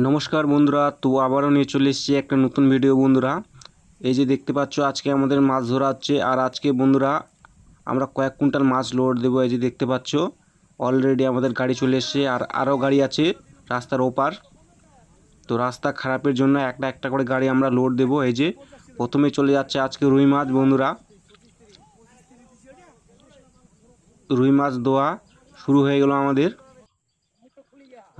নমস্কার বন্ধুরা, তো আবারও নিয়ে চলে এসেছি একটা নতুন ভিডিও। বন্ধুরা, এই যে দেখতে পাচ্ছ আজকে আমাদের মাছ ধরা হচ্ছে। আর আজকে বন্ধুরা আমরা কয়েক কুইন্টাল মাছ লোড দেবো। এই যে দেখতে পাচ্ছ অলরেডি আমাদের গাড়ি চলে এসেছে, আর আরও গাড়ি আছে রাস্তার ওপার। তো রাস্তা খারাপের জন্য একটা একটা করে গাড়ি আমরা লোড দেবো। এই যে প্রথমে চলে যাচ্ছে আজকে রুই মাছ। বন্ধুরা, রুই মাছ দেওয়া শুরু হয়ে গেল আমাদের।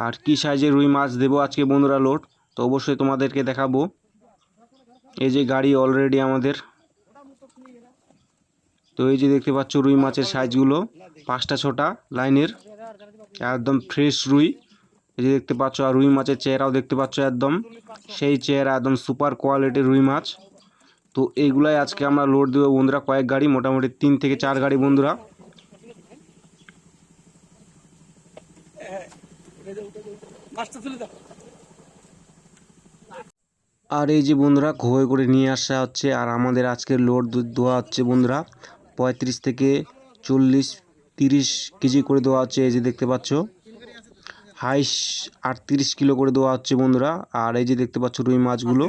আর কি সাইজের রুই মাছ দেবো আজকে বন্ধুরা লোড, তো অবশ্যই তোমাদেরকে দেখাবো। এই যে গাড়ি অলরেডি আমাদের। তো এই যে দেখতে পাচ্ছ রুই মাছের সাইজগুলো 5টা 6টা লাইনের, একদম ফ্রেশ রুই। এই যে দেখতে পাচ্ছ, আর রুই মাছের চেহারাও দেখতে পাচ্ছ একদম সেই চেহারা, একদম সুপার কোয়ালিটির রুই মাছ। তো এইগুলাই আজকে আমরা লোড দেবো বন্ধুরা, কয়েক গাড়ি, মোটামুটি 3 থেকে 4 গাড়ি বন্ধুরা। আর এই যে বন্ধুরা ঘোয় করে নিয়ে আসা হচ্ছে, আর আমাদের আজকের লোড দেওয়া হচ্ছে বন্ধুরা 35 থেকে 40-30 কেজি করে দেওয়া হচ্ছে। এই যে দেখতে পাচ্ছ হাইস 38 কিলো করে দেওয়া হচ্ছে বন্ধুরা। আর এই যে দেখতে পাচ্ছ রুই মাছগুলো।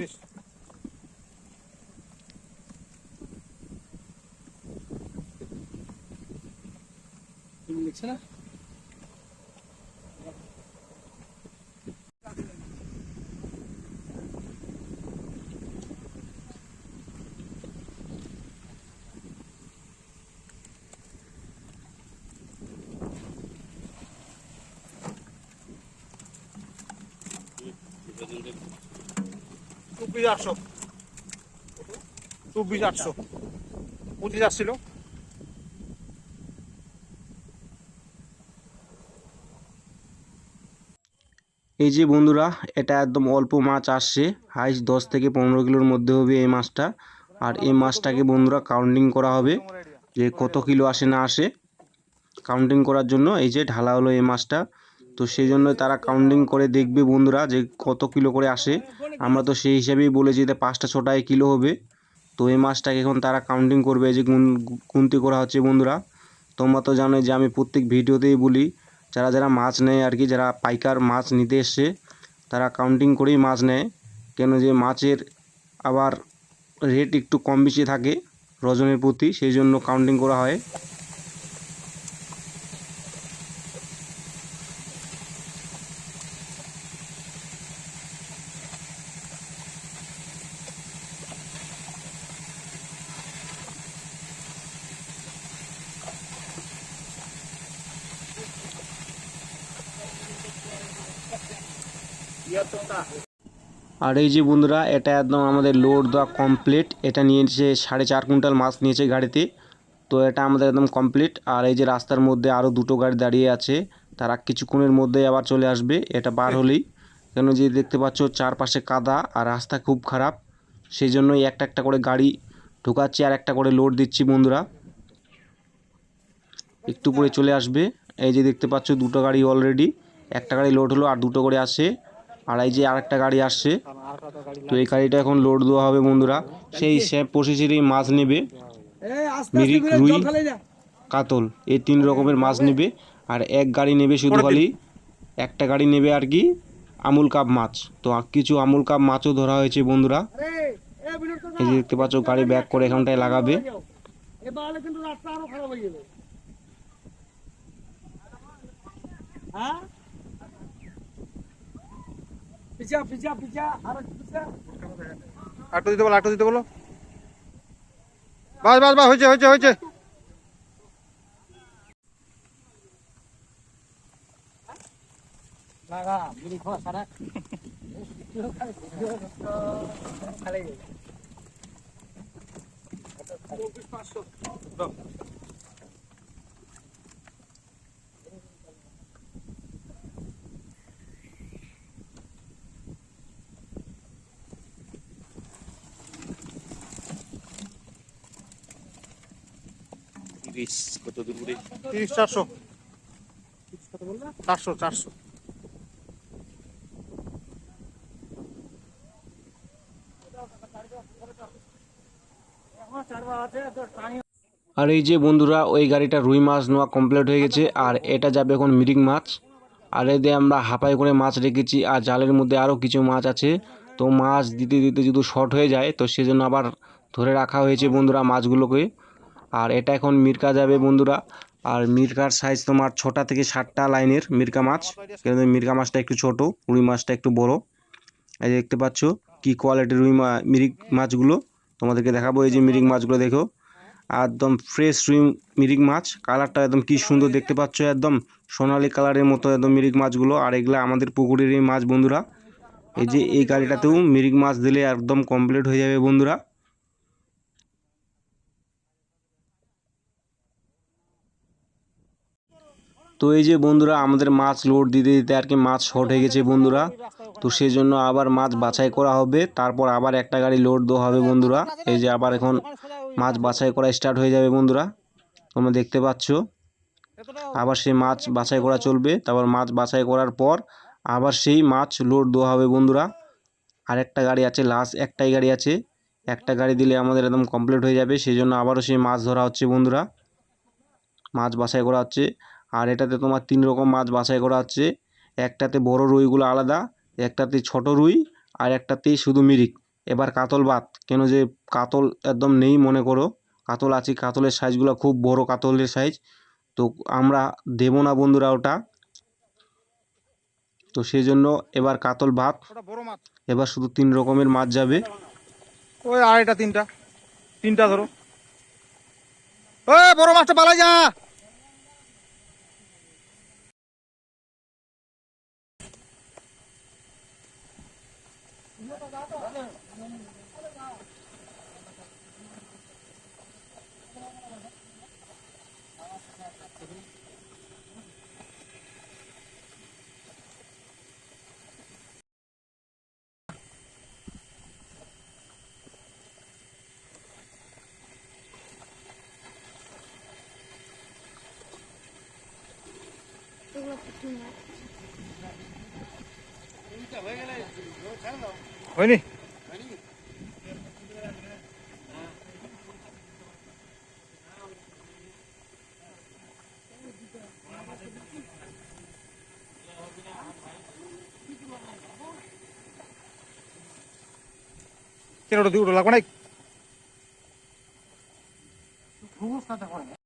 চব্বিশ 800 25 আসছিল। এই যে বন্ধুরা এটা একদম অল্প মাছ আসছে, হাইস 10 থেকে 15 কিলোর মধ্যে হবে এই মাছটা। আর এই মাছটাকে বন্ধুরা কাউন্টিং করা হবে যে কত কিলো আসে না আসে। কাউন্টিং করার জন্য এই যে ঢালা হলো এই মাছটা, তো সেই জন্য তারা কাউন্টিং করে দেখবে বন্ধুরা যে কত কিলো করে আসে। আমরা তো সেই হিসাবেই বলেছি যে 5টা 6টায় কিলো হবে। তো এই মাছটাকে এখন তারা কাউন্টিং করবে, এই যে গুনতি করা হচ্ছে বন্ধুরা। তোমরা তো জানো যে আমি প্রত্যেক ভিডিওতেই বলি, যারা যারা মাছ নেয় আর কি, যারা পাইকার মাছ নিতে এসছে তারা কাউন্টিং করেই মাছ নেয়। কেন যে মাছের আবার রেট একটু কম বেশি থাকে ওজনের প্রতি, সেই জন্য কাউন্টিং করা হয়। আর এই যে বন্ধুরা এটা একদম আমাদের লোড দেওয়া কমপ্লিট। এটা নিয়েছে 4.5 কুইন্টাল মাছ নিয়েছে গাড়িতে। তো এটা আমাদের একদম কমপ্লিট। আর এই যে রাস্তার মধ্যে আরও 2টো গাড়ি দাঁড়িয়ে আছে, তারা কিছুক্ষণের মধ্যে আবার চলে আসবে এটা বার হলেই। কেন যে দেখতে পাচ্ছ চারপাশে কাদা আর রাস্তা খুব খারাপ, সেই জন্যই একটা একটা করে গাড়ি ঢোকাচ্ছি আর একটা করে লোড দিচ্ছি বন্ধুরা। একটু পরে চলে আসবে। এই যে দেখতে পাচ্ছ 2টো গাড়ি অলরেডি, একটা গাড়ি লোড হলো আর 2টো করে আসে। আর এই যে আরেকটা গাড়ি আসছে, তো এই গাড়িটা এখন লোড দেওয়া হবে বন্ধুরা। সেই সব প্রসেসেরই মাছ নেবে, মিরিক, রুই, কাতল, এই 3 রকমের মাছ নেবে। আর এক গাড়ি নেবে শুধু খালি, একটা গাড়ি নেবে আর কি আমুল কাপ মাছ। তো কিছু আমুল কাপ মাছও ধরা হয়েছে বন্ধুরা। এই যে দেখতে পাচ্ছ গাড়ি ব্যাক করে এখানটায় লাগাবে। আটটো দিতে বলো। বাস বাস বাস, হয়েছে। কত দূর করে 30 400 400 400। আর এই যে বন্ধুরা ওই গাড়িটা রুই মাছ নেওয়া কমপ্লিট হয়ে গেছে, আর এটা যাবে এখন মিরিক মাছ। আর এতে আমরা হাঁপাই করে মাছ রেখেছি, আর জালের মধ্যে আরও কিছু মাছ আছে। তো মাছ দিতে দিতে যদি শর্ট হয়ে যায় তো সেজন্য আবার ধরে রাখা হয়েছে বন্ধুরা মাছগুলোকে। আর এটা এখন মিরকা যাবে বন্ধুরা। আর মিরকার সাইজ তোমার 6টা থেকে 7টা লাইনের মিরকা মাছ, কিন্তু মিরকা মাছটা একটু ছোট, রুই মাছটা একটু বড়। এই যে দেখতে পাচ্ছ কি কোয়ালিটির মিরিক মাছগুলো তোমাদেরকে দেখাবো। এই যে মিরিক মাছগুলো দেখো, একদম ফ্রেশ রুই মিরিক মাছ, কালারটা একদম কি সুন্দর দেখতে পাচ্ছ, একদম সোনালি কালারের মতো একদম মিরিক মাছগুলো। আর এগুলো আমাদের পুকুরের এই মাছ বন্ধুরা। এই যে এই গাড়িটাতেও মিরিক মাছ দিলে একদম কমপ্লিট হয়ে যাবে বন্ধুরা। তো এই যে বন্ধুরা আমাদের মাছ লোড দিতে দিতে আর কি মাছ শর্ট হয়ে গেছে বন্ধুরা। তো সেই জন্য আবার মাছ বাছাই করা হবে, তারপর আবার একটা গাড়ি লোড দেওয়া হবে বন্ধুরা। এই যে আবার এখন মাছ বাছাই করা স্টার্ট হয়ে যাবে বন্ধুরা, তোমরা দেখতে পাচ্ছ। আবার সেই মাছ বাছাই করা চলবে, তারপর মাছ বাছাই করার পর আবার সেই মাছ লোড দেওয়া হবে বন্ধুরা। আর একটা গাড়ি আছে, লাস্ট একটাই গাড়ি আছে, একটা গাড়ি দিলে আমাদের একদম কমপ্লিট হয়ে যাবে। সেই জন্য আবারও সেই মাছ ধরা হচ্ছে বন্ধুরা, মাছ বাছাই করা হচ্ছে। আর এটাতে তোমার 3 রকম মাছ বাছাই করা হচ্ছে। একটাতে বড় রুইগুলো আলাদা, একটাতে ছোট রুই, আর একটাতেই শুধু মিরিক। এবার কাতল বাদ, কেন যে কাতল একদম নেই মনে করো, কাতল আছে, কাতলের সাইজগুলো খুব বড় কাতলের সাইজ, তো আমরা দেবো না বন্ধুরা ওটা। তো সেই জন্য এবার কাতল বাদ, ওটা বড় মাছ। এবার শুধু 3 রকমের মাছ যাবে। ওই আড়াইটা তিনটা ধরো। ওই বড় মাছটা পালাই যা। হয়নি? কেন ওটা লাগবে না?